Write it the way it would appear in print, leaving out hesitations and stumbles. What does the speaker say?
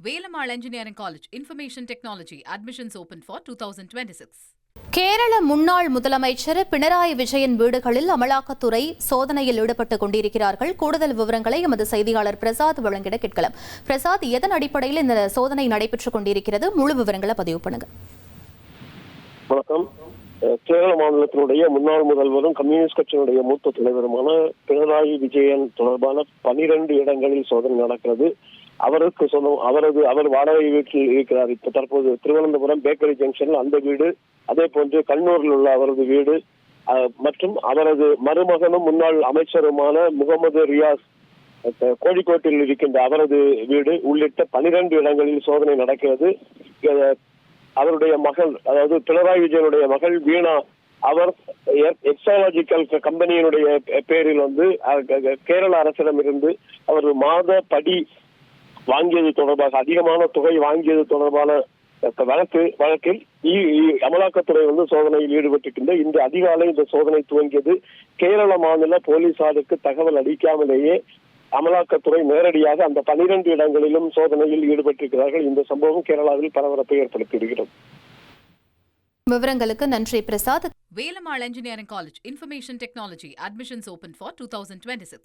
Velamal Engineering College, Information Technology, admissions open for 2026. Kerala முன்னாள் முதலமைச்சர் பினராயி விஜயன் வீடுகளில் அமலாக்கத்துறை சோதனையில் ஈடுபட்டுக் கொண்டிருக்கிறார்கள். கூடுதல் விவரங்களை எமது செய்தியாளர் பிரசாத் வழங்கிட கேட்கலாம். பிரசாத், எதன் அடிப்படையில் இந்த சோதனை நடைபெற்றுக் கொண்டிருக்கிறது? முழு விவரங்களை பதிவு பண்ணுங்க. வணக்கம். கேரள மாநிலத்தினுடைய முன்னாள் முதல்வரும் கம்யூனிஸ்ட் கட்சியினுடைய மூத்த தலைவருமான பினராயி விஜயன் தொடர்பான 12 இடங்களில் சோதனை நடக்கிறது. அவர் வாடகை வீட்டில் இருக்கிறார். இப்ப தற்போது திருவனந்தபுரம் பேக்கரி ஜங்ஷனில் அந்த வீடு, அதே போன்று கண்ணூரில் உள்ள அவரது வீடு மற்றும் அவரது மருமகனும் முன்னாள் அமைச்சருமான முகமது ரியாஸ் கோழிக்கோட்டில் இருக்கின்ற அவரது வீடு உள்ளிட்ட 12 இடங்களில் சோதனை நடக்கிறது. அவருடைய மகள், அதாவது பினராயி விஜயனுடைய மகள் வீணா, அவர் எக்ஸாலஜிக்கல் கம்பெனியினுடைய பேரில் கேரள அரசிடமிருந்து அவர் மாத படி வாங்கியது தொடர்பாக, அதிகமான தொகை வாங்கியது தொடர்பான வழக்கில் அமலாக்கத்துறை சோதனையில் ஈடுபட்டிருக்கின்ற இந்த அதிகாலை இந்த சோதனை துவங்கியது. கேரள மாநில போலீசாருக்கு தகவல் அளிக்காமலேயே அமலாக்கத்துறை நேரடியாக அந்த 12 இடங்களிலும் சோதனையில் ஈடுபட்டிருக்கிறார்கள். இந்த சம்பவம் கேரளாவில் பரபரப்பை ஏற்படுத்தியிருக்கிறது. விவரங்களுக்கு நன்றி Prasad. Velamal Engineering College, Information Technology, admissions open for 2026.